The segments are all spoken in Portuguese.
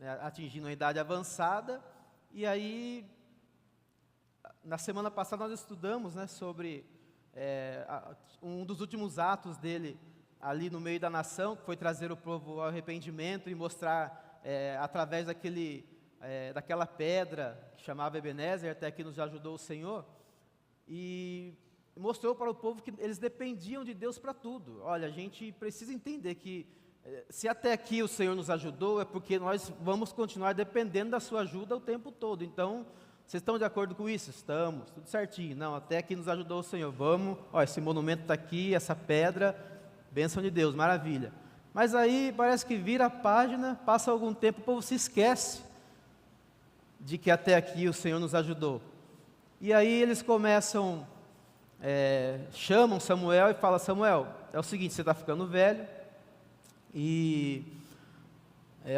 né, atingindo a idade avançada. E aí, na semana passada nós estudamos, né, sobre um dos últimos atos dele ali no meio da nação, que foi trazer o povo ao arrependimento e mostrar através daquela pedra que chamava Ebenezer, até que nos ajudou o Senhor, e mostrou para o povo que eles dependiam de Deus para tudo. Olha, a gente precisa entender que se até aqui o Senhor nos ajudou, é porque nós vamos continuar dependendo da sua ajuda o tempo todo. Então, vocês estão de acordo com isso? Estamos, tudo certinho. Não, até aqui nos ajudou o Senhor. Vamos, ó, esse monumento está aqui, essa pedra, bênção de Deus, maravilha. Mas aí parece que vira a página, passa algum tempo, o povo se esquece de que até aqui o Senhor nos ajudou. E aí eles começam, chamam Samuel e falam: Samuel, é o seguinte, você está ficando velho, e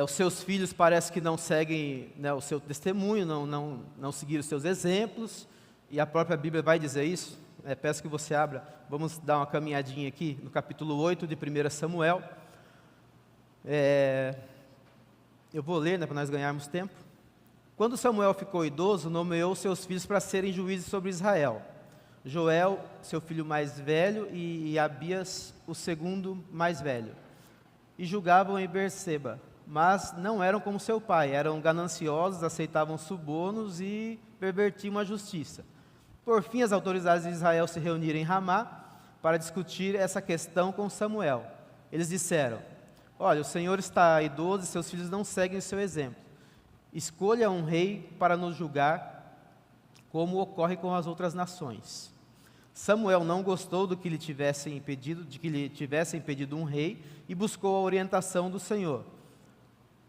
os seus filhos parece que não seguem, né, o seu testemunho, não seguiram os seus exemplos, e a própria Bíblia vai dizer isso. Peço que você abra, vamos dar uma caminhadinha aqui, no capítulo 8 de 1 Samuel. Eu vou ler, né, para nós ganharmos tempo. Quando Samuel ficou idoso, nomeou seus filhos para serem juízes sobre Israel. Joel, seu filho mais velho, e Abias, o segundo mais velho. E julgavam em Berseba, mas não eram como seu pai, eram gananciosos, aceitavam subornos e pervertiam a justiça. Por fim, as autoridades de Israel se reuniram em Ramá para discutir essa questão com Samuel. Eles disseram: olha, o Senhor está idoso e seus filhos não seguem o seu exemplo. Escolha um rei para nos julgar, como ocorre com as outras nações. Samuel não gostou do que lhe tivessem impedido um rei e buscou a orientação do Senhor.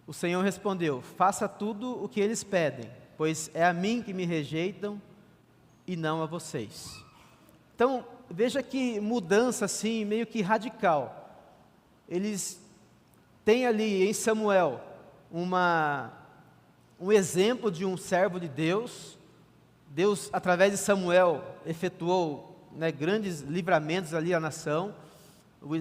O Senhor respondeu: faça tudo o que eles pedem, pois é a mim que me rejeitam e não a vocês. Então, veja que mudança assim, meio que radical. Eles têm ali em Samuel um exemplo de um servo de Deus. Deus, através de Samuel, efetuou, né, grandes livramentos ali à nação.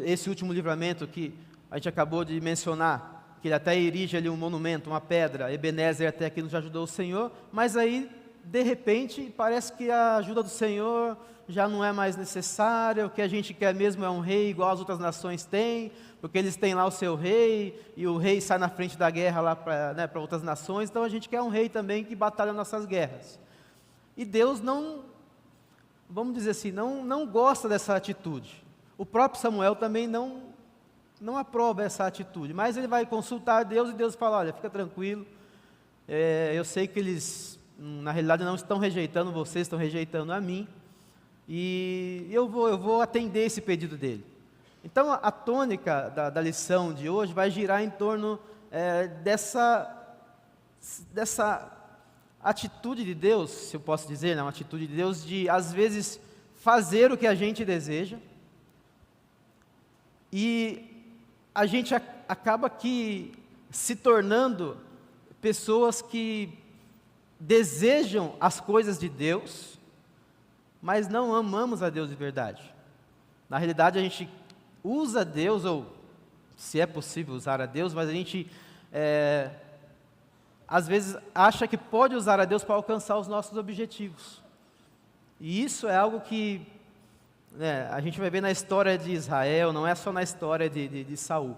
Esse último livramento que a gente acabou de mencionar, que ele até erige ali um monumento, uma pedra, Ebenezer até aqui nos ajudou o Senhor, mas aí, de repente, parece que a ajuda do Senhor já não é mais necessária. O que a gente quer mesmo é um rei igual as outras nações têm, porque eles têm lá o seu rei, e o rei sai na frente da guerra lá para outras nações, então a gente quer um rei também que batalha nossas guerras. E Deus não, vamos dizer assim, não gosta dessa atitude. O próprio Samuel também não aprova essa atitude, mas ele vai consultar Deus, e Deus fala: olha, fica tranquilo, eu sei que eles, na realidade, não estão rejeitando vocês, estão rejeitando a mim, e eu vou atender esse pedido dele. Então, a tônica da lição de hoje vai girar em torno dessa atitude de Deus, se eu posso dizer, né, uma atitude de Deus de, às vezes, fazer o que a gente deseja, e a gente acaba aqui se tornando pessoas que desejam as coisas de Deus, mas não amamos a Deus de verdade. Na realidade, a gente usa Deus, ou se é possível usar a Deus, mas a gente às vezes acha que pode usar a Deus para alcançar os nossos objetivos. E isso é algo que a gente vai ver na história de Israel, não é só na história de Saul,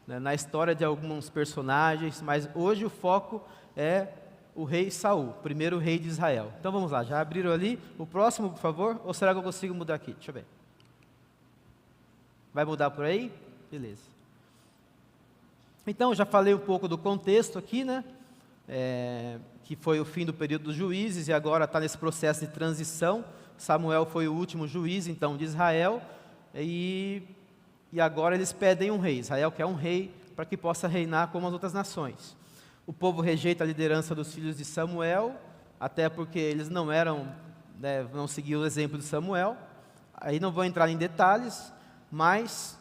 né, na história de alguns personagens, mas hoje o foco é o rei Saul, o primeiro rei de Israel. Então vamos lá, já abriram ali? O próximo, por favor? Ou será que eu consigo mudar aqui? Deixa eu ver. Vai mudar por aí? Beleza. Então, eu já falei um pouco do contexto aqui, né? Que foi o fim do período dos juízes, e agora está nesse processo de transição. Samuel foi o último juiz, então, de Israel, e agora eles pedem um rei. Israel quer um rei para que possa reinar como as outras nações. O povo rejeita a liderança dos filhos de Samuel, até porque eles não seguiam o exemplo de Samuel. Aí não vou entrar em detalhes, mas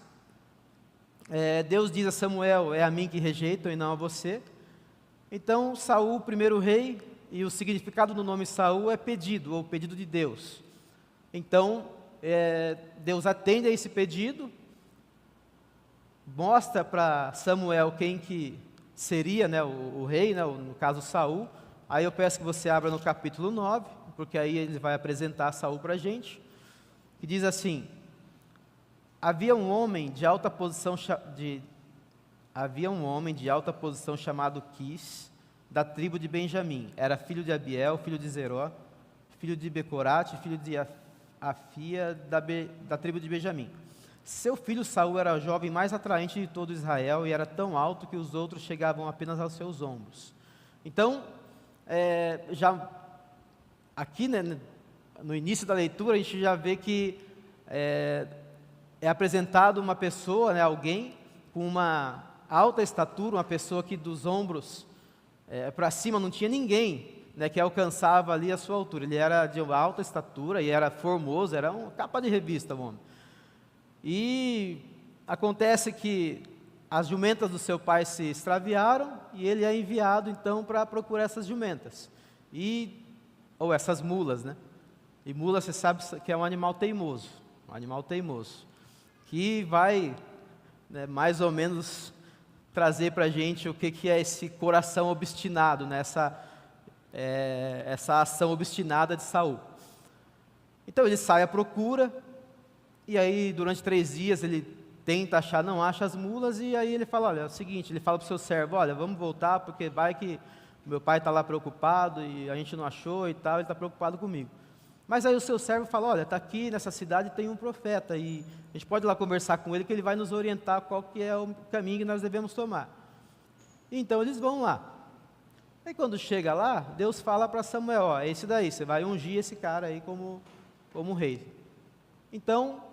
Deus diz a Samuel: é a mim que rejeitam e não a você. Então Saul, o primeiro rei, e o significado do nome Saul é pedido, ou pedido de Deus. Então Deus atende a esse pedido, mostra para Samuel quem que seria, né, o rei, né, no caso Saul. Aí eu peço que você abra no capítulo 9, porque aí ele vai apresentar Saul para a gente, que diz assim: havia um homem de alta posição chamado Quis, da tribo de Benjamim. Era filho de Abiel, filho de Zeró, filho de Becorate, filho de Afia, da tribo de Benjamim. Seu filho Saul era o jovem mais atraente de todo Israel e era tão alto que os outros chegavam apenas aos seus ombros. Então, já aqui, né, no início da leitura, a gente já vê que é apresentado uma pessoa, né, alguém com uma alta estatura, uma pessoa que dos ombros para cima não tinha ninguém, né, que alcançava ali a sua altura. Ele era de uma alta estatura e era formoso, era uma capa de revista, o homem. E acontece que as jumentas do seu pai se extraviaram e ele é enviado então para procurar essas jumentas, ou essas mulas, né? E mula, você sabe que é um animal teimoso, que vai, né, mais ou menos trazer para a gente o que é esse coração obstinado, né? Essa ação obstinada de Saul. Então ele sai à procura, e aí durante 3 dias ele tenta achar, não acha as mulas, e aí ele fala, olha, é o seguinte, ele fala para o seu servo, olha, vamos voltar, porque vai que meu pai está lá preocupado, e a gente não achou e tal, ele está preocupado comigo. Mas aí o seu servo fala, olha, está aqui nessa cidade tem um profeta, e a gente pode ir lá conversar com ele, que ele vai nos orientar qual que é o caminho que nós devemos tomar. Então eles vão lá. Aí quando chega lá, Deus fala para Samuel, ó, é esse daí, você vai ungir esse cara aí como rei. Então,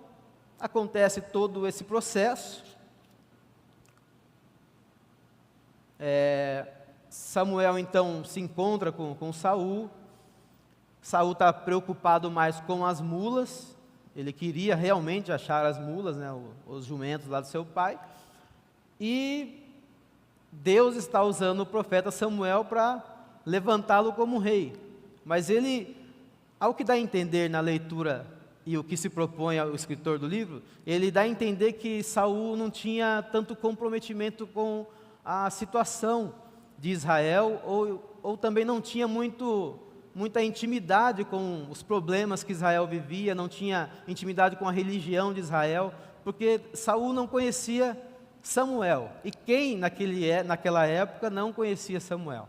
acontece todo esse processo. Samuel então se encontra com Saul. Saul está preocupado mais com as mulas. Ele queria realmente achar as mulas, né, os jumentos lá do seu pai. E Deus está usando o profeta Samuel para levantá-lo como rei. Mas ele, ao que dá a entender na leitura e o que se propõe ao escritor do livro, ele dá a entender que Saul não tinha tanto comprometimento com a situação de Israel, ou também não tinha muita intimidade com os problemas que Israel vivia, não tinha intimidade com a religião de Israel, porque Saul não conhecia Samuel. E quem naquela época não conhecia Samuel?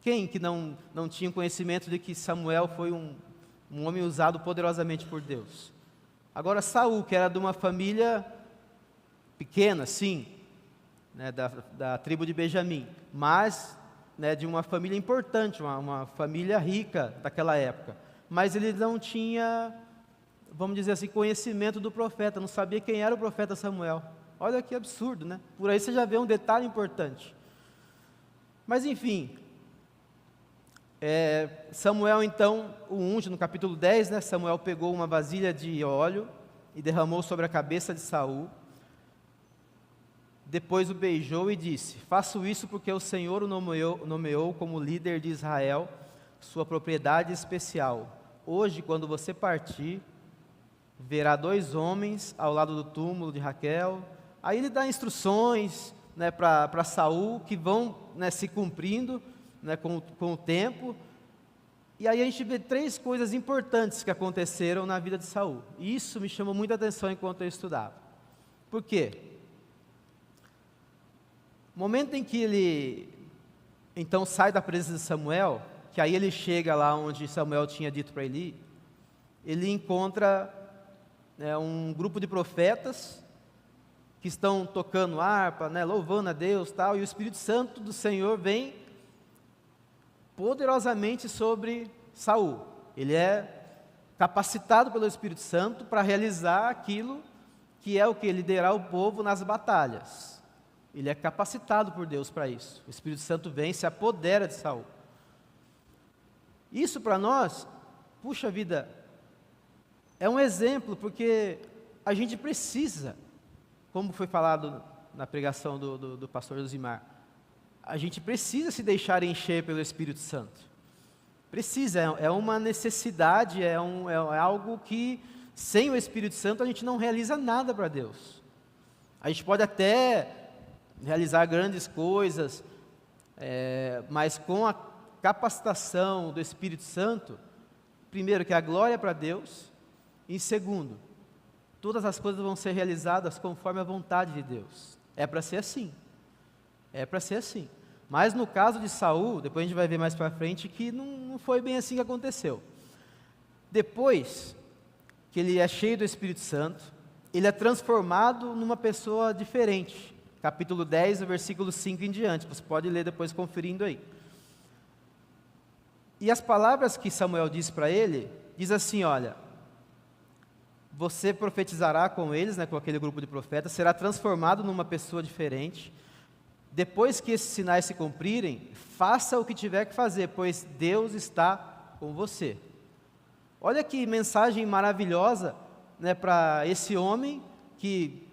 Quem que não tinha conhecimento de que Samuel foi um homem usado poderosamente por Deus? Agora Saul, que era de uma família pequena, sim, né, da tribo de Benjamim, mas, né, de uma família importante, uma família rica daquela época, mas ele não tinha, vamos dizer assim, conhecimento do profeta, não sabia quem era o profeta Samuel. Olha que absurdo, né? Por aí você já vê um detalhe importante. Mas enfim, Samuel então o unge no capítulo 10, né? Samuel pegou uma vasilha de óleo e derramou sobre a cabeça de Saul. Depois o beijou e disse: faço isso porque o Senhor o nomeou como líder de Israel, sua propriedade especial. Hoje, quando você partir, verá 2 homens ao lado do túmulo de Raquel. Aí ele dá instruções, né, para Saul, que vão, né, se cumprindo, né, com o tempo. E aí a gente vê 3 coisas importantes que aconteceram na vida de Saul. E isso me chamou muita atenção enquanto eu estudava. Por quê? No momento em que ele então sai da presença de Samuel, que aí ele chega lá onde Samuel tinha dito para ele ir, ele encontra, né, um grupo de profetas que estão tocando harpa, né, louvando a Deus, tal, e o Espírito Santo do Senhor vem poderosamente sobre Saul. Ele é capacitado pelo Espírito Santo para realizar aquilo que é o que? Liderar o povo nas batalhas. Ele é capacitado por Deus para isso. O Espírito Santo vem e se apodera de Saul. Isso para nós, puxa vida, é um exemplo, porque a gente precisa, como foi falado na pregação do pastor Josimar, a gente precisa se deixar encher pelo Espírito Santo. Precisa, é uma necessidade, é algo que, sem o Espírito Santo, a gente não realiza nada para Deus. A gente pode até realizar grandes coisas, mas com a capacitação do Espírito Santo, primeiro, que a glória é para Deus, e segundo, todas as coisas vão ser realizadas conforme a vontade de Deus. É para ser assim. É para ser assim. Mas no caso de Saul, depois a gente vai ver mais para frente, que não foi bem assim que aconteceu. Depois que ele é cheio do Espírito Santo, ele é transformado numa pessoa diferente. Capítulo 10, versículo 5 em diante. Você pode ler depois conferindo aí. E as palavras que Samuel disse para ele, diz assim, olha, você profetizará com eles, com aquele grupo de profetas, será transformado numa pessoa diferente. Depois que esses sinais se cumprirem, faça o que tiver que fazer, pois Deus está com você. Olha que mensagem maravilhosa, para esse homem que,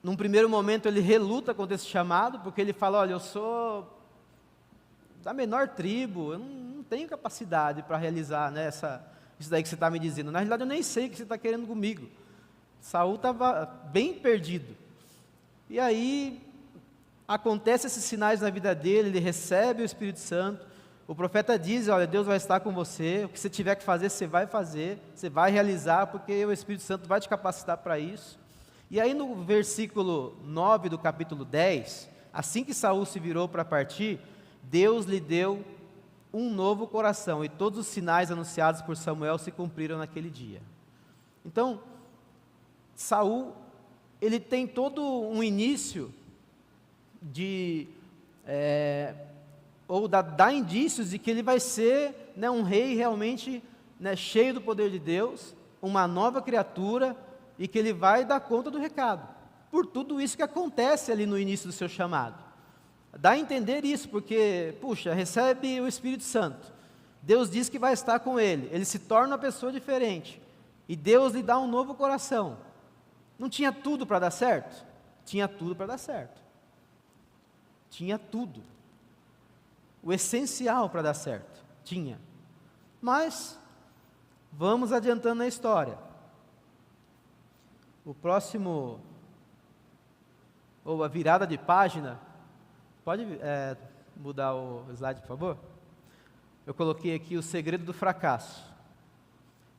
num primeiro momento, ele reluta contra esse chamado, porque ele fala, olha, eu sou da menor tribo, eu não tenho capacidade para realizar isso daí que você está me dizendo. Na realidade, eu nem sei o que você está querendo comigo. Saul estava bem perdido. E aí, acontecem esses sinais na vida dele, ele recebe o Espírito Santo, o profeta diz, olha, Deus vai estar com você, o que você tiver que fazer, você vai fazer, você vai realizar, porque o Espírito Santo vai te capacitar para isso. E aí no versículo 9 do capítulo 10, assim que Saul se virou para partir, Deus lhe deu um novo coração, e todos os sinais anunciados por Samuel se cumpriram naquele dia. Então, Saul, ele tem todo um início dá indícios de que ele vai ser um rei realmente cheio do poder de Deus, uma nova criatura, e que ele vai dar conta do recado, por tudo isso que acontece ali no início do seu chamado. Dá a entender isso, porque, recebe o Espírito Santo, Deus diz que vai estar com ele se torna uma pessoa diferente, e Deus lhe dá um novo coração. Não tinha tudo para dar certo? Tinha tudo para dar certo. Tinha tudo. O essencial para dar certo. Tinha. Mas, vamos adiantando na história. O próximo, ou a virada de página, pode mudar o slide, por favor? Eu coloquei aqui o segredo do fracasso.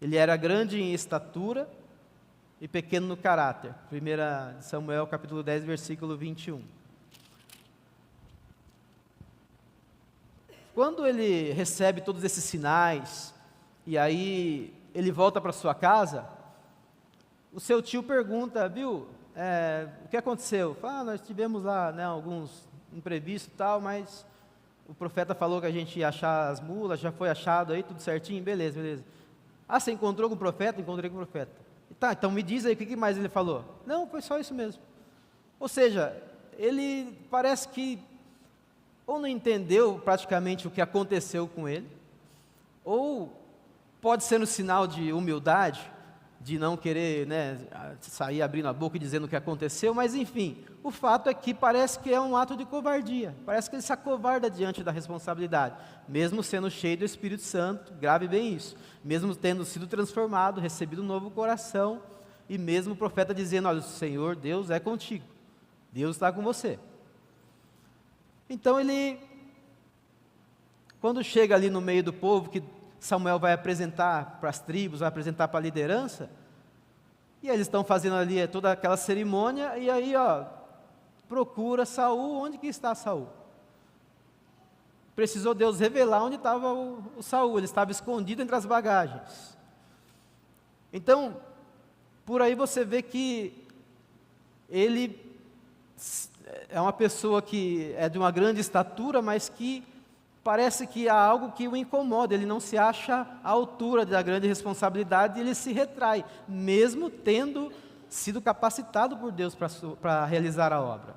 Ele era grande em estatura e pequeno no caráter. 1 Samuel, capítulo 10, versículo 21. Quando ele recebe todos esses sinais, e aí ele volta para sua casa, o seu tio pergunta, viu, o que aconteceu? Fala, nós tivemos lá alguns imprevistos e tal, mas o profeta falou que a gente ia achar as mulas, já foi achado aí, tudo certinho, beleza. Ah, você encontrou com o profeta? Encontrei com o profeta. Tá, então me diz aí, o que mais ele falou? Não, foi só isso mesmo. Ou seja, ele parece que ou não entendeu praticamente o que aconteceu com ele, ou pode ser um sinal de humildade, de não querer sair abrindo a boca e dizendo o que aconteceu, mas enfim, o fato é que parece que é um ato de covardia, parece que ele se acovarda diante da responsabilidade, mesmo sendo cheio do Espírito Santo, grave bem isso, mesmo tendo sido transformado, recebido um novo coração, e mesmo o profeta dizendo, olha, o Senhor Deus é contigo, Deus está com você. Então ele, quando chega ali no meio do povo, que Samuel vai apresentar para as tribos, vai apresentar para a liderança, e eles estão fazendo ali toda aquela cerimônia, e aí procura Saul, onde que está Saul? Precisou Deus revelar onde estava o Saul, ele estava escondido entre as bagagens. Então, por aí você vê que ele é uma pessoa que é de uma grande estatura, mas que parece que há algo que o incomoda, ele não se acha à altura da grande responsabilidade e ele se retrai, mesmo tendo sido capacitado por Deus para realizar a obra.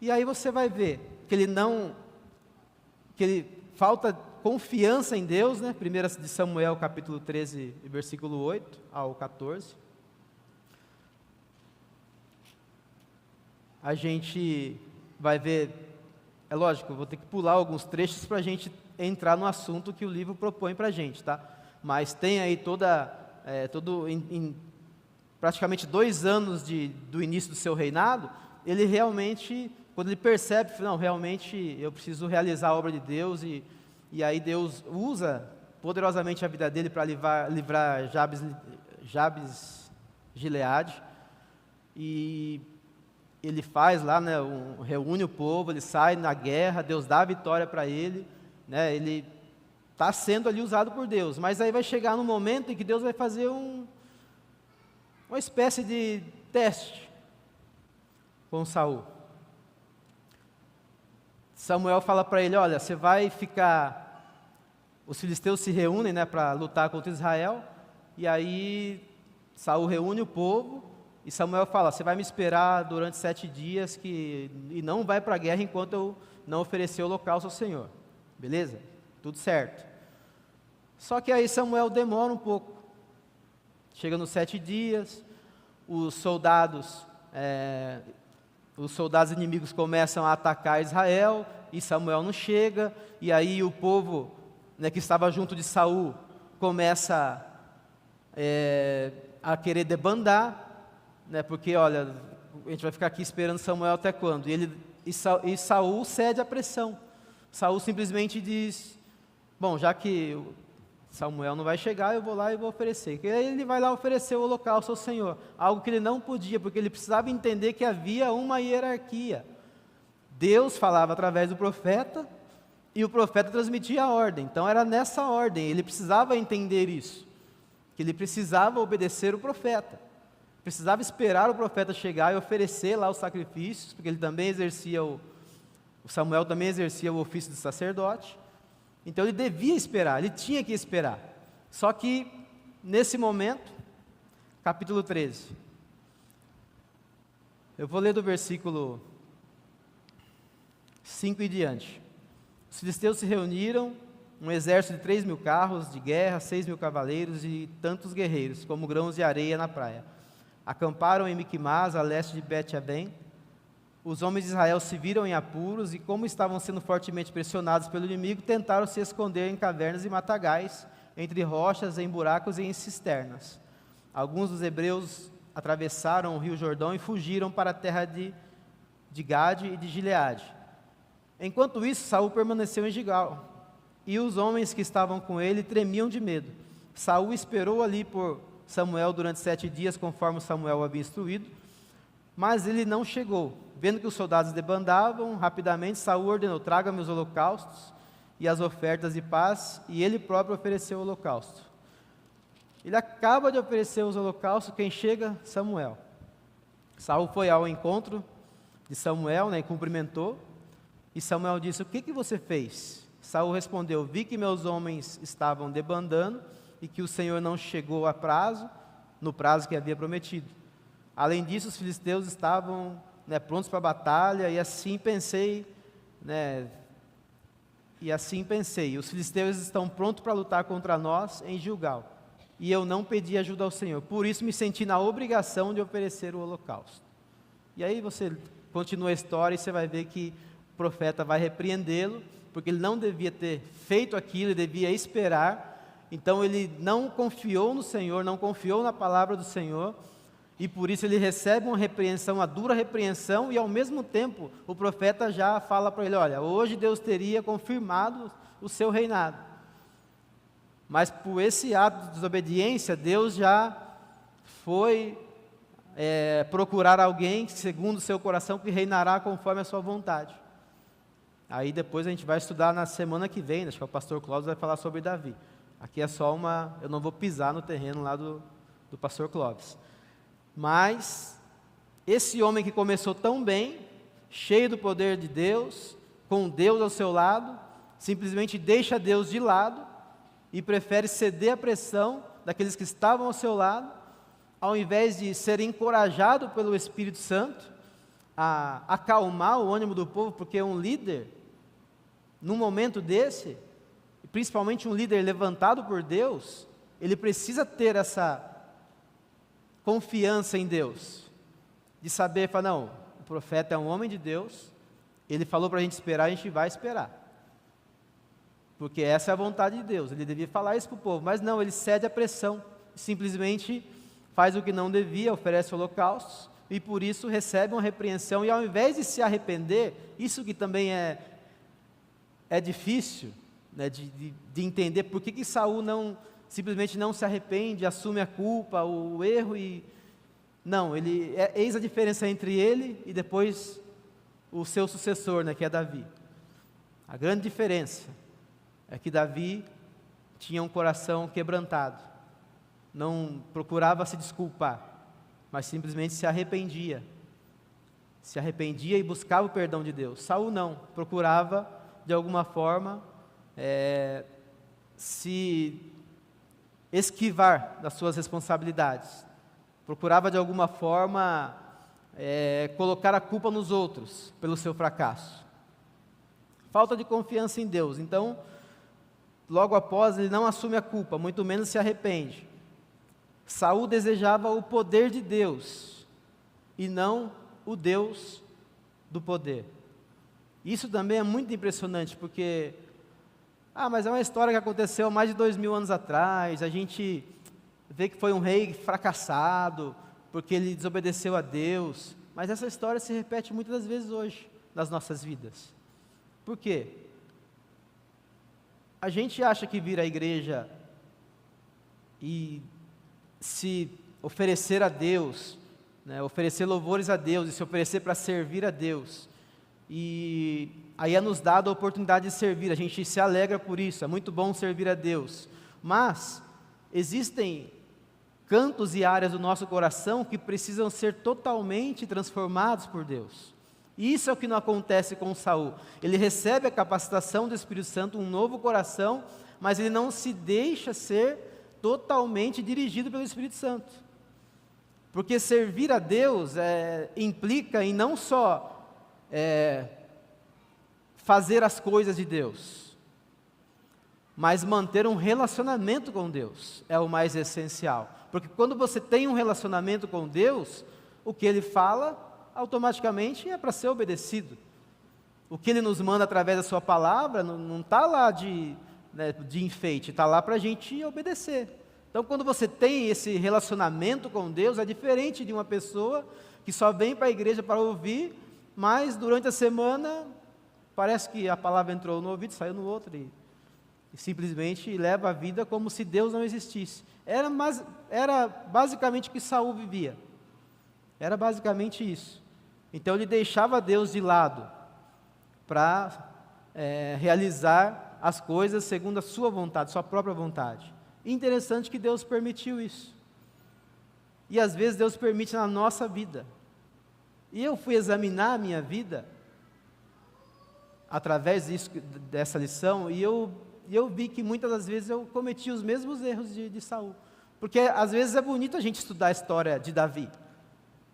E aí você vai ver que ele falta confiança em Deus, 1 de Samuel capítulo 13, versículo 8 ao 14. A gente vai ver, é lógico, eu vou ter que pular alguns trechos para a gente entrar no assunto que o livro propõe para a gente, tá? Mas tem aí praticamente 2 anos do início do seu reinado, ele realmente, quando ele percebe, não, realmente eu preciso realizar a obra de Deus, e aí Deus usa poderosamente a vida dele para livrar Jabes Gileade, e ele faz lá, né, reúne o povo, ele sai na guerra, Deus dá a vitória para ele, né, ele está sendo ali usado por Deus, mas aí vai chegar no momento em que Deus vai fazer uma espécie de teste com Saul. Samuel fala para ele, olha, você vai ficar, os filisteus se reúnem, né, para lutar contra Israel, e aí Saul reúne o povo, e Samuel fala, você vai me esperar durante 7 dias e não vai para a guerra enquanto eu não oferecer o holocausto ao Senhor. Beleza? Tudo certo. Só que aí Samuel demora um pouco. Chega nos 7 dias, os soldados inimigos começam a atacar Israel, e Samuel não chega, e aí o povo, né, que estava junto de Saul começa a querer debandar, né, porque, olha, a gente vai ficar aqui esperando Samuel até quando? E Saul cede à pressão. Saul simplesmente diz, bom, já que Samuel não vai chegar, eu vou lá e vou oferecer. E aí ele vai lá oferecer o holocausto ao Senhor, algo que ele não podia, porque ele precisava entender que havia uma hierarquia. Deus falava através do profeta, e o profeta transmitia a ordem. Então era nessa ordem, ele precisava entender isso, que ele precisava obedecer o profeta. Precisava esperar o profeta chegar e oferecer lá os sacrifícios, porque ele também exercia o Samuel também exercia o ofício de sacerdote. Então ele devia esperar, ele tinha que esperar. Só que, nesse momento, capítulo 13, eu vou ler do versículo 5 e diante. Os filisteus se reuniram, um exército de 3.000 carros de guerra, 6.000 cavaleiros e tantos guerreiros, como grãos de areia na praia. Acamparam em Miquimás, a leste de Bet-Aven. Os homens de Israel se viram em apuros e, como estavam sendo fortemente pressionados pelo inimigo, tentaram se esconder em cavernas e matagais, entre rochas, em buracos e em cisternas. Alguns dos hebreus atravessaram o rio Jordão e fugiram para a terra de Gade e de Gileade. Enquanto isso, Saul permaneceu em Gilgal, e os homens que estavam com ele tremiam de medo. Saul esperou ali por Samuel durante 7 dias, conforme Samuel havia instruído, mas ele não chegou. Vendo que os soldados debandavam, rapidamente Saul ordenou, traga-me os holocaustos e as ofertas de paz, e ele próprio ofereceu o holocausto. Ele acaba de oferecer os holocaustos, quem chega? Samuel. Saul foi ao encontro de Samuel, né, e cumprimentou, e Samuel disse, o que você fez? Saul respondeu, vi que meus homens estavam debandando, e que o Senhor não chegou no prazo que havia prometido. Além disso, os filisteus estavam, né, prontos para a batalha, e assim pensei, os filisteus estão prontos para lutar contra nós em Gilgal, e eu não pedi ajuda ao Senhor, por isso me senti na obrigação de oferecer o holocausto. E aí você continua a história, e você vai ver que o profeta vai repreendê-lo, porque ele não devia ter feito aquilo, ele devia esperar. Então ele não confiou no Senhor, não confiou na palavra do Senhor, e por isso ele recebe uma repreensão, uma dura repreensão, e ao mesmo tempo o profeta já fala para ele, olha, hoje Deus teria confirmado o seu reinado. Mas por esse ato de desobediência, Deus já foi procurar alguém, segundo o seu coração, que reinará conforme a sua vontade. Aí depois a gente vai estudar na semana que vem, acho que o pastor Clóvis vai falar sobre Davi. Aqui é só eu não vou pisar no terreno lá do pastor Clóvis. Mas, esse homem que começou tão bem, cheio do poder de Deus, com Deus ao seu lado, simplesmente deixa Deus de lado, e prefere ceder à pressão daqueles que estavam ao seu lado, ao invés de ser encorajado pelo Espírito Santo, a acalmar o ânimo do povo, porque um líder, num momento desse, principalmente um líder levantado por Deus, ele precisa ter essa confiança em Deus, de saber, falar, não, o profeta é um homem de Deus, ele falou para a gente esperar, a gente vai esperar, porque essa é a vontade de Deus. Ele devia falar isso para o povo, mas não, ele cede à pressão, simplesmente faz o que não devia, oferece holocaustos, e por isso recebe uma repreensão, e ao invés de se arrepender, isso que também é difícil, né, de entender por que Saul simplesmente não se arrepende, assume a culpa, o erro, não, eis a diferença entre ele e depois o seu sucessor, né, que é Davi. A grande diferença é que Davi tinha um coração quebrantado, não procurava se desculpar, mas simplesmente se arrependia e buscava o perdão de Deus. Saul não, procurava de alguma forma se esquivar das suas responsabilidades, procurava de alguma forma colocar a culpa nos outros pelo seu fracasso. Falta de confiança em Deus. Então, logo após, ele não assume a culpa, muito menos se arrepende. Saul desejava o poder de Deus e não o Deus do poder. Isso também é muito impressionante, porque mas é uma história que aconteceu há mais de 2000 anos atrás, a gente vê que foi um rei fracassado, porque ele desobedeceu a Deus, mas essa história se repete muitas das vezes hoje, nas nossas vidas. Por quê? A gente acha que vir à igreja e se oferecer a Deus, né, oferecer louvores a Deus e se oferecer para servir a Deus, e aí é nos dada a oportunidade de servir, a gente se alegra por isso, é muito bom servir a Deus, mas existem cantos e áreas do nosso coração que precisam ser totalmente transformados por Deus. E isso é o que não acontece com Saul. Ele recebe a capacitação do Espírito Santo, um novo coração, mas ele não se deixa ser totalmente dirigido pelo Espírito Santo. Porque servir a Deus implica em não só fazer as coisas de Deus, mas manter um relacionamento com Deus é o mais essencial. Porque quando você tem um relacionamento com Deus, o que Ele fala automaticamente é para ser obedecido. O que Ele nos manda através da sua palavra não está lá de enfeite, está lá para a gente obedecer. Então, quando você tem esse relacionamento com Deus, é diferente de uma pessoa que só vem para a igreja para ouvir, mas durante a semana parece que a palavra entrou no ouvido, saiu no outro e simplesmente leva a vida como se Deus não existisse. Era basicamente o que Saul vivia. Era basicamente isso. Então ele deixava Deus de lado para realizar as coisas segundo a sua vontade, sua própria vontade. Interessante que Deus permitiu isso. E às vezes Deus permite na nossa vida. E eu fui examinar a minha vida através dessa lição, e eu vi que muitas das vezes eu cometi os mesmos erros de Saul. Porque às vezes é bonito a gente estudar a história de Davi.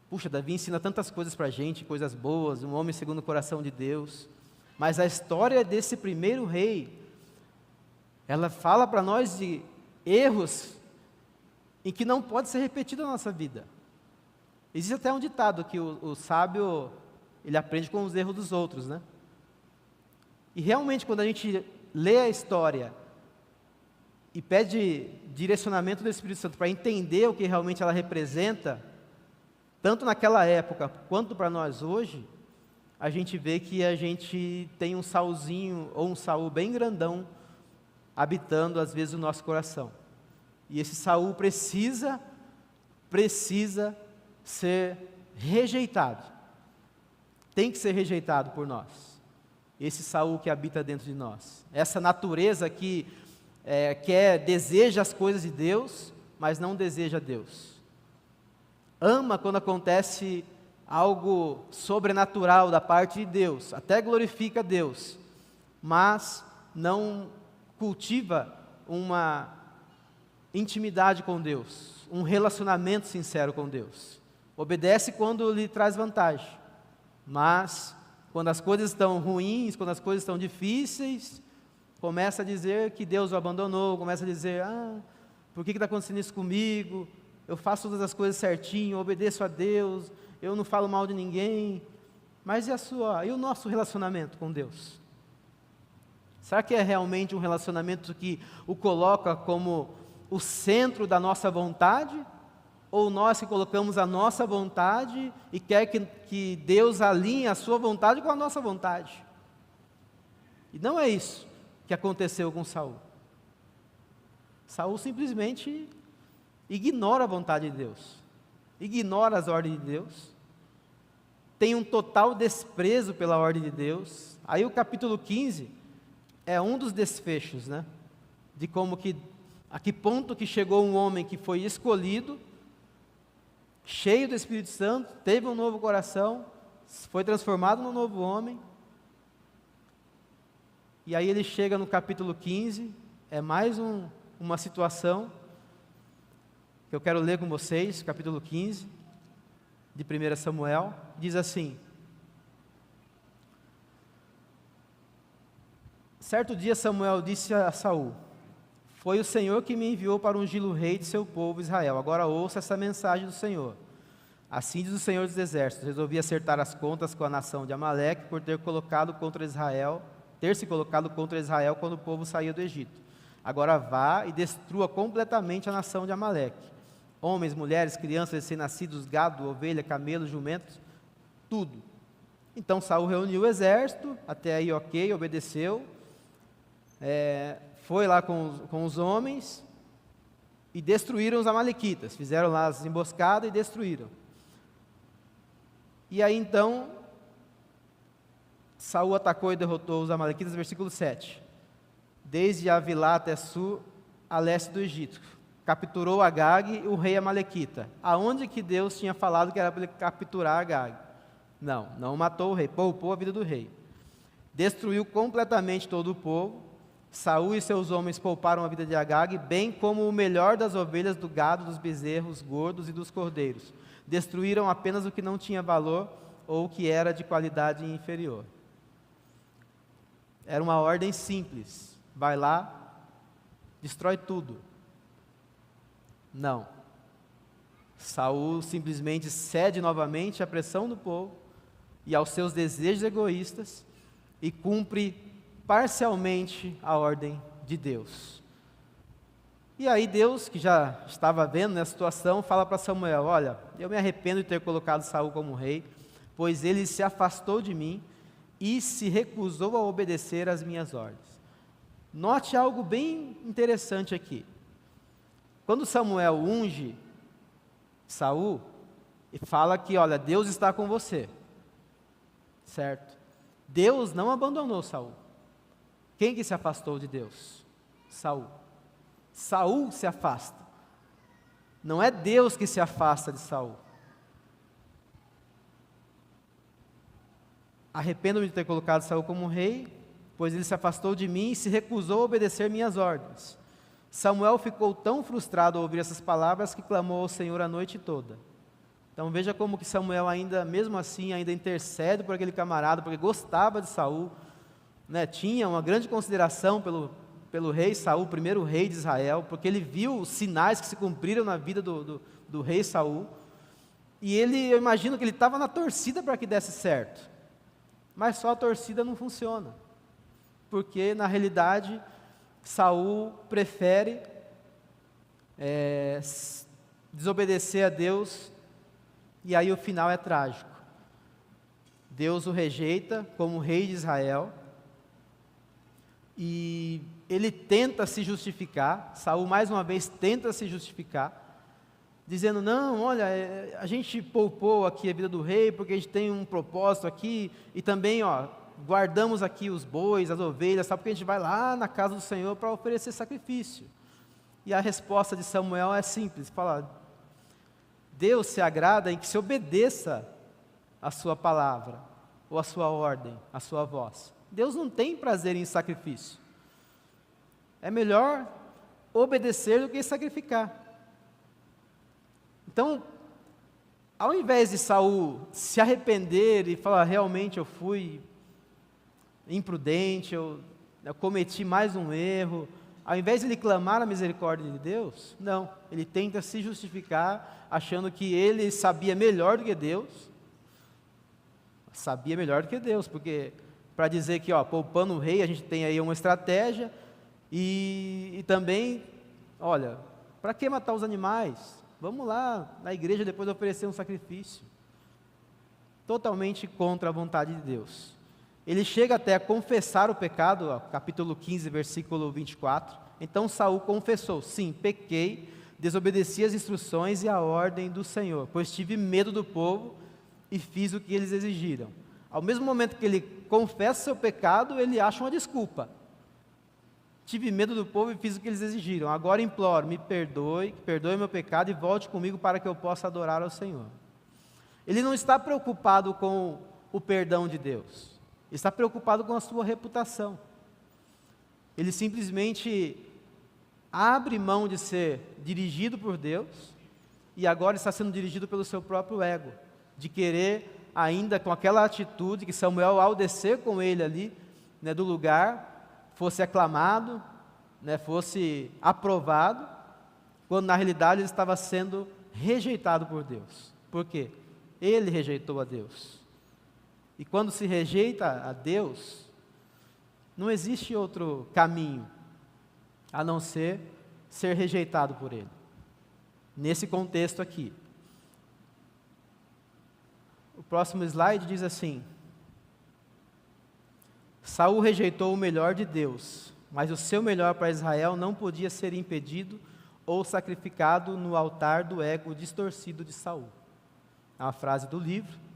Puxa, Davi ensina tantas coisas para a gente, coisas boas, um homem segundo o coração de Deus. Mas a história desse primeiro rei, ela fala para nós de erros em que não pode ser repetido na nossa vida. Existe até um ditado que o sábio, ele aprende com os erros dos outros, né? E realmente quando a gente lê a história e pede direcionamento do Espírito Santo para entender o que realmente ela representa, tanto naquela época quanto para nós hoje, a gente vê que a gente tem um Saulzinho ou um Saul bem grandão habitando às vezes o nosso coração. E esse Saul precisa ser rejeitado. Tem que ser rejeitado por nós. Esse Saul que habita dentro de nós. Essa natureza que deseja as coisas de Deus, mas não deseja Deus. Ama quando acontece algo sobrenatural da parte de Deus, até glorifica Deus, mas não cultiva uma intimidade com Deus, um relacionamento sincero com Deus. Obedece quando lhe traz vantagem, mas quando as coisas estão ruins, quando as coisas estão difíceis, começa a dizer que Deus o abandonou, começa a dizer, por que está acontecendo isso comigo? Eu faço todas as coisas certinho, eu obedeço a Deus, eu não falo mal de ninguém, mas e o nosso relacionamento com Deus? Será que é realmente um relacionamento que o coloca como o centro da nossa vontade? ou nós que colocamos a nossa vontade e quer que Deus alinhe a sua vontade com a nossa vontade. E não é isso que aconteceu com Saul. Saul simplesmente ignora a vontade de Deus, ignora as ordens de Deus, tem um total desprezo pela ordem de Deus. Aí o capítulo 15 é um dos desfechos, né? De como que, a que ponto que chegou um homem que foi escolhido, cheio do Espírito Santo, teve um novo coração, foi transformado num novo homem. E aí ele chega no capítulo 15, é mais uma situação que eu quero ler com vocês, capítulo 15, de 1 Samuel, diz assim: certo dia Samuel disse a Saul: foi o Senhor que me enviou para ungí-lo rei de seu povo Israel. Agora ouça essa mensagem do Senhor. Assim diz o Senhor dos Exércitos: resolvi acertar as contas com a nação de Amaleque por ter se colocado contra Israel quando o povo saía do Egito. Agora vá e destrua completamente a nação de Amaleque. Homens, mulheres, crianças, recém-nascidos, gado, ovelha, camelos, jumentos, tudo. Então Saul reuniu o exército, até aí ok, obedeceu, foi lá com os homens e destruíram os amalequitas, fizeram lá as emboscadas e destruíram. E aí então, Saul atacou e derrotou os amalequitas, versículo 7. Desde Avilá até Sur, a leste do Egito. Capturou Agag, o rei amalequita. Aonde que Deus tinha falado que era para ele capturar Agag? Não matou o rei, poupou a vida do rei. Destruiu completamente todo o povo. Saul e seus homens pouparam a vida de Agag, bem como o melhor das ovelhas, do gado, dos bezerros gordos e dos cordeiros. Destruíram apenas o que não tinha valor ou o que era de qualidade inferior. Era uma ordem simples. Vai lá, destrói tudo. Não. Saul simplesmente cede novamente à pressão do povo e aos seus desejos egoístas e cumpre parcialmente a ordem de Deus. E aí Deus, que já estava vendo nessa situação, fala para Samuel: olha, eu me arrependo de ter colocado Saul como rei, pois ele se afastou de mim e se recusou a obedecer às minhas ordens. Note algo bem interessante aqui. Quando Samuel unge Saul, e fala que, olha, Deus está com você, certo? Deus não abandonou Saul. Quem que se afastou de Deus? Saul. Saul se afasta. Não é Deus que se afasta de Saul. Arrependo-me de ter colocado Saul como rei, pois ele se afastou de mim e se recusou a obedecer minhas ordens. Samuel ficou tão frustrado ao ouvir essas palavras que clamou ao Senhor a noite toda. Então veja como que Samuel ainda, mesmo assim, ainda intercede por aquele camarada, porque gostava de Saul, né? Tinha uma grande consideração pelo rei Saul, o primeiro rei de Israel, porque ele viu os sinais que se cumpriram na vida do rei Saul, e eu imagino que ele estava na torcida para que desse certo, mas só a torcida não funciona, porque na realidade Saul prefere desobedecer a Deus, e aí o final é trágico. Deus o rejeita como rei de Israel, e ele tenta se justificar. Saul mais uma vez tenta se justificar, dizendo: não, olha, a gente poupou aqui a vida do rei, porque a gente tem um propósito aqui, e também, guardamos aqui os bois, as ovelhas, sabe, porque a gente vai lá na casa do Senhor para oferecer sacrifício. E a resposta de Samuel é simples, fala: Deus se agrada em que se obedeça a sua palavra, ou a sua ordem, a sua voz. Deus não tem prazer em sacrifício. É melhor obedecer do que sacrificar. Então, ao invés de Saul se arrepender e falar: realmente eu fui imprudente, eu cometi mais um erro, ao invés de ele clamar a misericórdia de Deus, não, ele tenta se justificar, achando que ele sabia melhor do que Deus, porque para dizer que, poupando o rei, a gente tem aí uma estratégia, e também, olha, para que matar os animais? vamos lá na igreja depois oferecer um sacrifício. Totalmente contra a vontade de Deus. Ele chega até a confessar o pecado, ó, capítulo 15, versículo 24. Então Saul confessou: sim, pequei, desobedeci as instruções e a ordem do Senhor, pois tive medo do povo e fiz o que eles exigiram. Ao mesmo momento que ele confessa seu pecado, ele acha uma desculpa. Tive medo do povo e fiz o que eles exigiram. Agora imploro, me perdoe meu pecado e volte comigo para que eu possa adorar ao Senhor. Ele não está preocupado com o perdão de Deus. Ele está preocupado com a sua reputação. Ele simplesmente abre mão de ser dirigido por Deus e agora está sendo dirigido pelo seu próprio ego, de querer ainda com aquela atitude que Samuel, ao descer com ele ali, né, do lugar, fosse aclamado, né, fosse aprovado, quando na realidade ele estava sendo rejeitado por Deus. Por quê? Ele rejeitou a Deus. E quando se rejeita a Deus, não existe outro caminho a não ser rejeitado por Ele. Nesse contexto aqui. O próximo slide diz assim: Saul rejeitou o melhor de Deus, mas o seu melhor para Israel não podia ser impedido ou sacrificado no altar do ego distorcido de Saul. É uma frase do livro.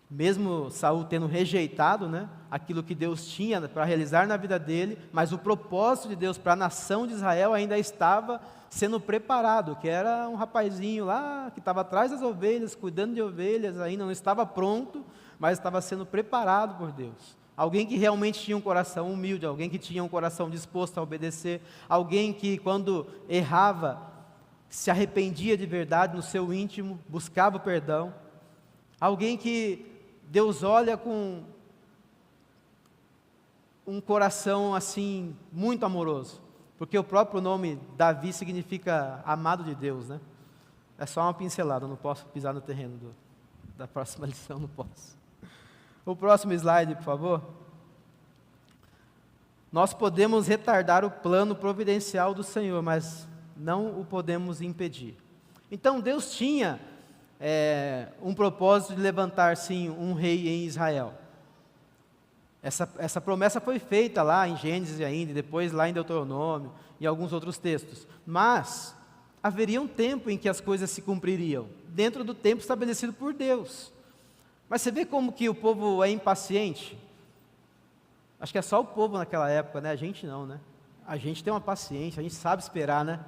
Mesmo Saul tendo rejeitado, né, aquilo que Deus tinha para realizar na vida dele, mas o propósito de Deus para a nação de Israel ainda estava sendo preparado, que era um rapazinho lá, que estava atrás das ovelhas, cuidando de ovelhas, ainda não estava pronto, mas estava sendo preparado por Deus. Alguém que realmente tinha um coração humilde, alguém que tinha um coração disposto a obedecer, alguém que quando errava, se arrependia de verdade no seu íntimo, buscava o perdão, alguém que Deus olha com um coração assim, muito amoroso, porque o próprio nome Davi significa amado de Deus, né? É só uma pincelada, eu não posso pisar no terreno da próxima lição, não posso. O próximo slide, por favor. Nós podemos retardar o plano providencial do Senhor, mas não o podemos impedir. Então Deus tinha um propósito de levantar, sim, um rei em Israel. Essa promessa foi feita lá em Gênesis ainda, e depois lá em Deuteronômio, e alguns outros textos. Mas haveria um tempo em que as coisas se cumpririam, dentro do tempo estabelecido por Deus. Mas você vê como que o povo é impaciente? Acho que é só o povo naquela época, né? A gente não, né? A gente tem uma paciência, a gente sabe esperar, né?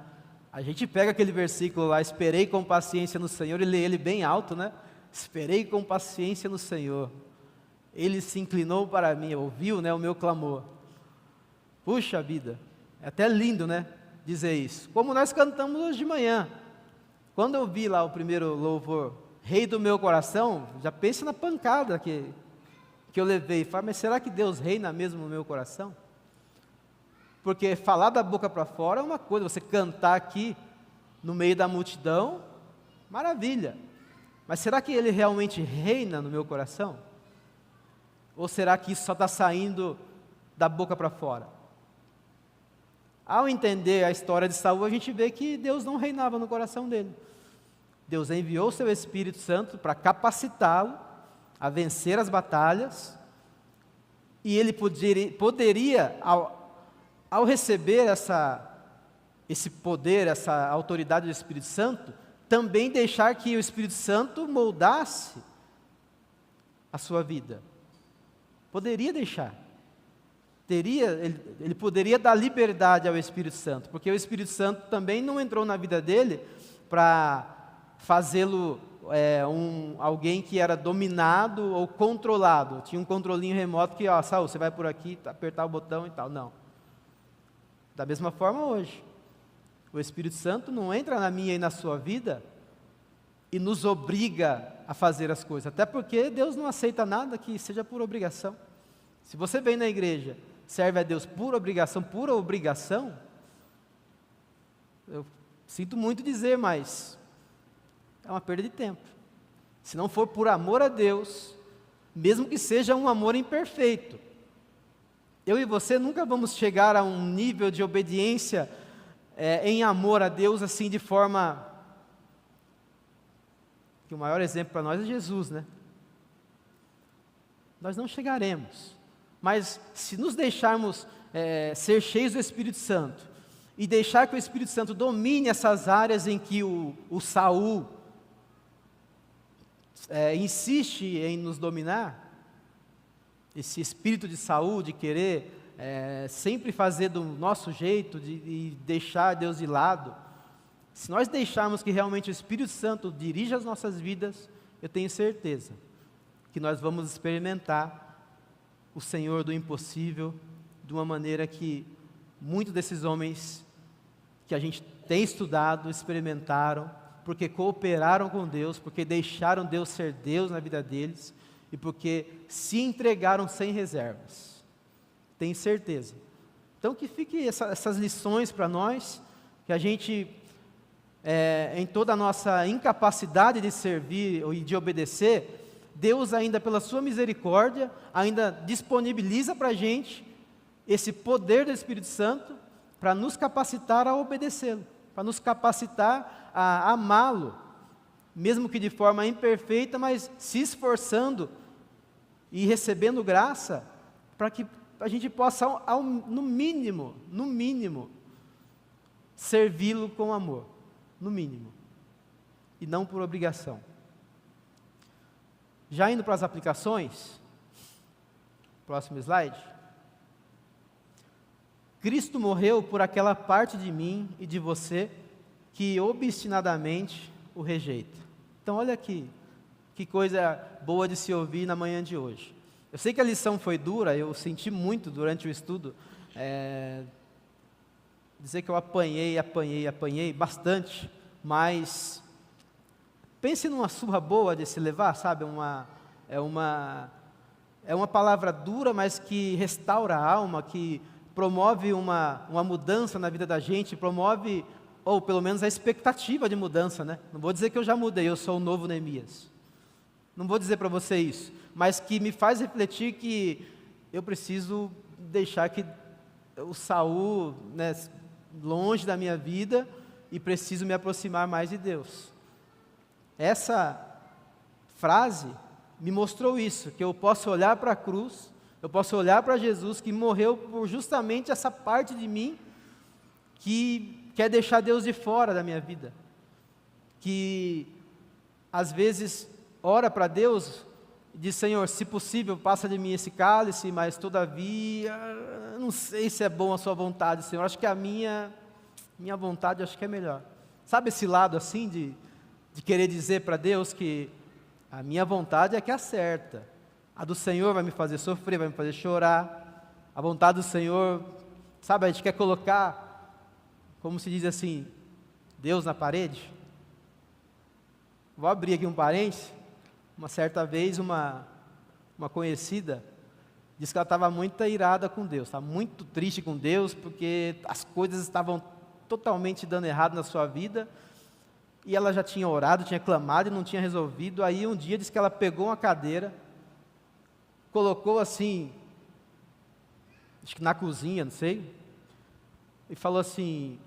A gente pega aquele versículo lá, esperei com paciência no Senhor, e lê ele bem alto, né? Esperei com paciência no Senhor. Ele se inclinou para mim, ouviu, né, o meu clamor. Puxa vida, é até lindo, né, dizer isso. Como nós cantamos hoje de manhã. Quando eu vi lá o primeiro louvor, Rei do meu coração, já pensa na pancada que eu levei. Fala, mas será que Deus reina mesmo no meu coração? Porque falar da boca para fora é uma coisa, você cantar aqui no meio da multidão, maravilha. Mas será que Ele realmente reina no meu coração? Ou será que isso só está saindo da boca para fora? Ao entender a história de Saul, a gente vê que Deus não reinava no coração dele. Deus enviou o seu Espírito Santo para capacitá-lo a vencer as batalhas, e ele poderia ao receber esse poder, essa autoridade do Espírito Santo, também deixar que o Espírito Santo moldasse a sua vida. Poderia deixar. Ele poderia dar liberdade ao Espírito Santo, porque o Espírito Santo também não entrou na vida dele para fazê-lo alguém que era dominado ou controlado. Tinha um controlinho remoto que, Saul, você vai por aqui, apertar o botão e tal. Não. Da mesma forma hoje. O Espírito Santo não entra na minha e na sua vida e nos obriga a fazer as coisas. Até porque Deus não aceita nada que seja por obrigação. Se você vem na igreja, serve a Deus por obrigação, pura obrigação, eu sinto muito dizer, mas é uma perda de tempo. Se não for por amor a Deus, mesmo que seja um amor imperfeito, eu e você nunca vamos chegar a um nível de obediência em amor a Deus assim de forma que o maior exemplo para nós é Jesus, né? Nós não chegaremos. Mas se nos deixarmos ser cheios do Espírito Santo e deixar que o Espírito Santo domine essas áreas em que o Saul insiste em nos dominar, esse espírito de Saul, de querer sempre fazer do nosso jeito, de deixar Deus de lado, se nós deixarmos que realmente o Espírito Santo dirija as nossas vidas, eu tenho certeza que nós vamos experimentar o Senhor do impossível de uma maneira que muitos desses homens que a gente tem estudado, experimentaram, porque cooperaram com Deus, porque deixaram Deus ser Deus na vida deles e porque se entregaram sem reservas. Tenho certeza. Então que fique essas lições para nós, que a gente, em toda a nossa incapacidade de servir e de obedecer, Deus ainda pela sua misericórdia, ainda disponibiliza para a gente esse poder do Espírito Santo para nos capacitar a obedecê-lo, para nos capacitar a amá-lo, mesmo que de forma imperfeita, mas se esforçando e recebendo graça, para que a gente possa, no mínimo, servi-lo com amor, no mínimo, e não por obrigação. Já indo para as aplicações, próximo slide. Cristo morreu por aquela parte de mim e de você que obstinadamente o rejeita. Então olha aqui, que coisa boa de se ouvir na manhã de hoje. Eu sei que a lição foi dura, eu senti muito durante o estudo, dizer que eu apanhei bastante, mas pense numa surra boa de se levar, sabe? É uma palavra dura, mas que restaura a alma, que promove uma mudança na vida da gente, promove, ou pelo menos a expectativa de mudança, né? Não vou dizer que eu já mudei, eu sou o novo Neemias. Não vou dizer para você isso, mas que me faz refletir que eu preciso deixar que o Saul, né, longe da minha vida, e preciso me aproximar mais de Deus. Essa frase me mostrou isso, que eu posso olhar para a cruz, eu posso olhar para Jesus, que morreu por justamente essa parte de mim, que quer deixar Deus de fora da minha vida, que às vezes ora para Deus, e diz: Senhor, se possível, passa de mim esse cálice, mas todavia, não sei se é bom a sua vontade, Senhor, acho que a minha vontade acho que é melhor. Sabe esse lado assim de querer dizer para Deus que a minha vontade é que acerta, a do Senhor vai me fazer sofrer, vai me fazer chorar, a vontade do Senhor, sabe, a gente quer colocar, como se diz assim, Deus na parede. Vou abrir aqui um parênteses. Uma certa vez uma conhecida disse que ela estava muito irada com Deus, estava muito triste com Deus, porque as coisas estavam totalmente dando errado na sua vida, e ela já tinha orado, tinha clamado e não tinha resolvido. Aí um dia disse que ela pegou uma cadeira, colocou assim, acho que na cozinha, não sei, e falou assim: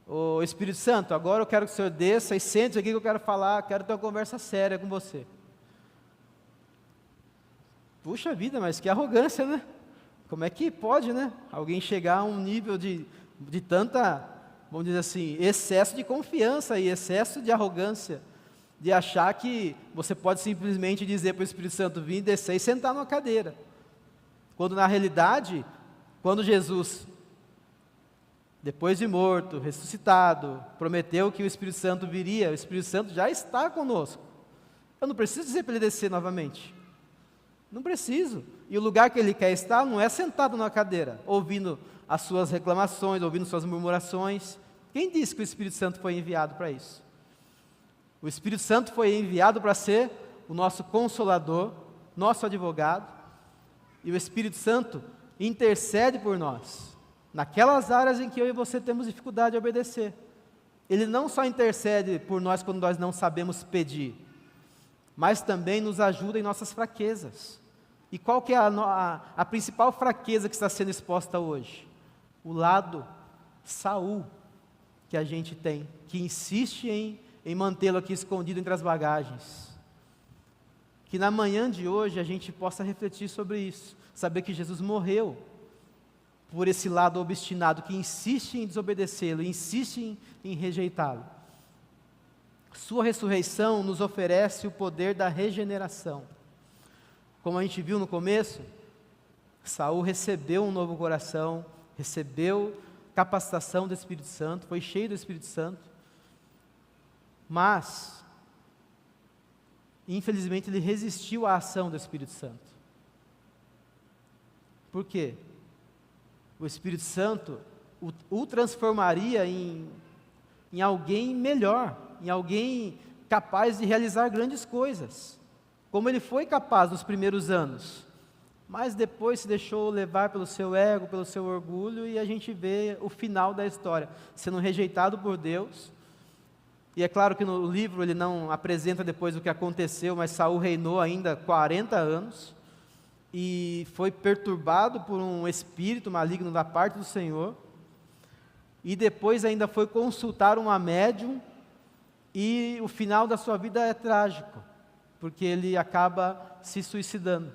ô Espírito Santo, agora eu quero que o Senhor desça e sente aqui que eu quero falar, quero ter uma conversa séria com você. Puxa vida, mas que arrogância, né? Como é que pode, né? Alguém chegar a um nível de tanta, vamos dizer assim, excesso de confiança e excesso de arrogância, de achar que você pode simplesmente dizer para o Espírito Santo vir, descer e sentar numa cadeira. Quando na realidade, quando Jesus, depois de morto, ressuscitado, prometeu que o Espírito Santo viria, o Espírito Santo já está conosco. Eu não preciso dizer para ele descer novamente. Não preciso. E o lugar que ele quer estar não é sentado na cadeira, ouvindo as suas reclamações, ouvindo suas murmurações. Quem disse que o Espírito Santo foi enviado para isso? O Espírito Santo foi enviado para ser o nosso consolador, nosso advogado, e o Espírito Santo intercede por nós, naquelas áreas em que eu e você temos dificuldade de obedecer. Ele não só intercede por nós quando nós não sabemos pedir, mas também nos ajuda em nossas fraquezas. E qual que é a principal fraqueza que está sendo exposta hoje? O lado Saul que a gente tem, que insiste em mantê-lo aqui escondido entre as bagagens. Que na manhã de hoje a gente possa refletir sobre isso, saber que Jesus morreu por esse lado obstinado que insiste em desobedecê-lo, insiste em rejeitá-lo. Sua ressurreição nos oferece o poder da regeneração. Como a gente viu no começo, Saul recebeu um novo coração, recebeu capacitação do Espírito Santo, foi cheio do Espírito Santo, mas, infelizmente, ele resistiu à ação do Espírito Santo. Por quê? O Espírito Santo o transformaria em alguém melhor, em alguém capaz de realizar grandes coisas, como ele foi capaz nos primeiros anos, mas depois se deixou levar pelo seu ego, pelo seu orgulho, e a gente vê o final da história, sendo rejeitado por Deus. E é claro que no livro ele não apresenta depois o que aconteceu, mas Saul reinou ainda 40 anos, e foi perturbado por um espírito maligno da parte do Senhor, e depois ainda foi consultar uma médium, e o final da sua vida é trágico, porque ele acaba se suicidando.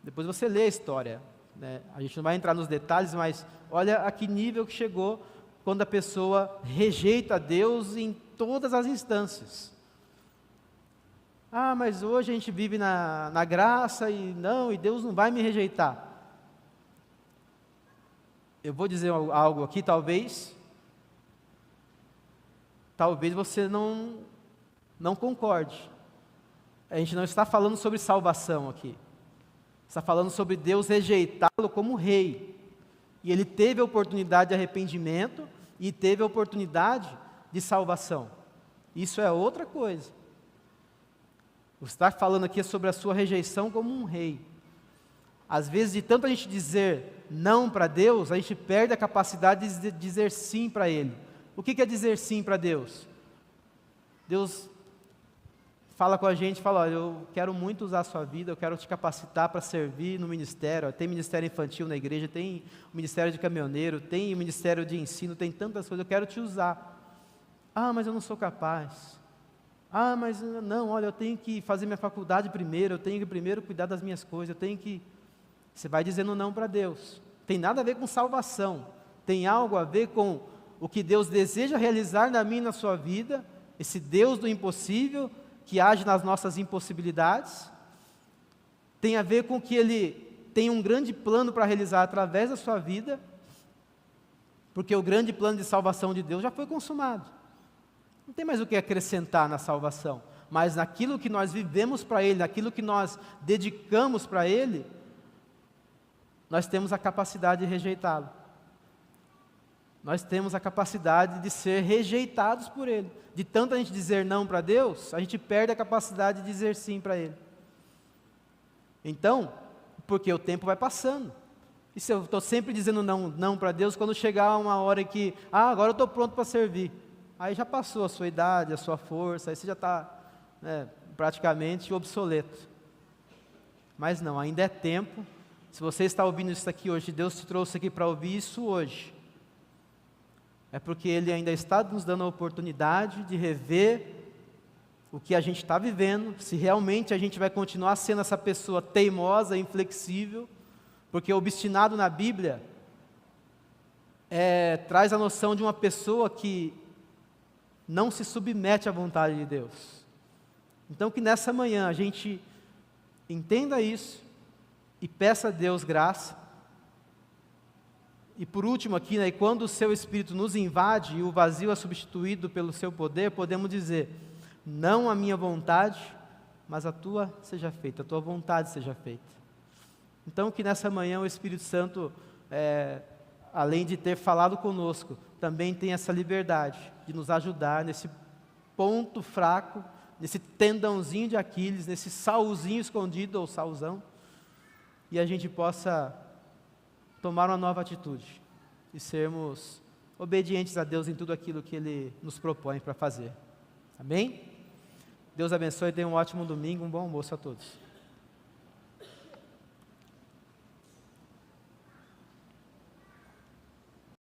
Depois você lê a história, né? A gente não vai entrar nos detalhes, mas olha a que nível que chegou quando a pessoa rejeita Deus em todas as instâncias. Ah, mas hoje a gente vive na graça e Deus não vai me rejeitar. Eu vou dizer algo aqui, talvez você não concorde. A gente não está falando sobre salvação aqui. Está falando sobre Deus rejeitá-lo como rei. E ele teve a oportunidade de arrependimento e teve a oportunidade de salvação. Isso é outra coisa. O que está falando aqui é sobre a sua rejeição como um rei. Às vezes, de tanto a gente dizer não para Deus, a gente perde a capacidade de dizer sim para Ele. O que é dizer sim para Deus? Deus fala com a gente, fala, olha, eu quero muito usar a sua vida, eu quero te capacitar para servir no ministério. Tem ministério infantil na igreja, tem o ministério de caminhoneiro, tem o ministério de ensino, tem tantas coisas, eu quero te usar. Ah, mas eu não sou capaz. Ah, mas não, olha, eu tenho que fazer minha faculdade primeiro, eu tenho que primeiro cuidar das minhas coisas, eu tenho que... Você vai dizendo não para Deus. Tem nada a ver com salvação, tem algo a ver com o que Deus deseja realizar na minha e na sua vida, esse Deus do impossível, que age nas nossas impossibilidades, tem a ver com que Ele tem um grande plano para realizar através da sua vida, porque o grande plano de salvação de Deus já foi consumado. Não tem mais o que acrescentar na salvação, mas naquilo que nós vivemos para Ele, naquilo que nós dedicamos para Ele, nós temos a capacidade de rejeitá-lo. Nós temos a capacidade de ser rejeitados por Ele. De tanto a gente dizer não para Deus, a gente perde a capacidade de dizer sim para Ele. Então, porque o tempo vai passando. E se eu estou sempre dizendo não para Deus, quando chegar uma hora que, agora eu estou pronto para servir. Aí já passou a sua idade, a sua força, aí você já está praticamente obsoleto. Mas não, ainda é tempo. Se você está ouvindo isso aqui hoje, Deus te trouxe aqui para ouvir isso hoje, é porque Ele ainda está nos dando a oportunidade de rever o que a gente está vivendo, se realmente a gente vai continuar sendo essa pessoa teimosa, inflexível, porque obstinado na Bíblia traz a noção de uma pessoa que não se submete à vontade de Deus. Então que nessa manhã a gente entenda isso e peça a Deus graça. E por último aqui, e quando o seu Espírito nos invade e o vazio é substituído pelo seu poder, podemos dizer, não a minha vontade, mas a tua seja feita, a tua vontade seja feita. Então que nessa manhã o Espírito Santo, além de ter falado conosco, também tem essa liberdade de nos ajudar nesse ponto fraco, nesse tendãozinho de Aquiles, nesse Saulzinho escondido, ou Saulzão, e a gente possa tomar uma nova atitude e sermos obedientes a Deus em tudo aquilo que Ele nos propõe para fazer. Amém? Deus abençoe e tenha um ótimo domingo, um bom almoço a todos.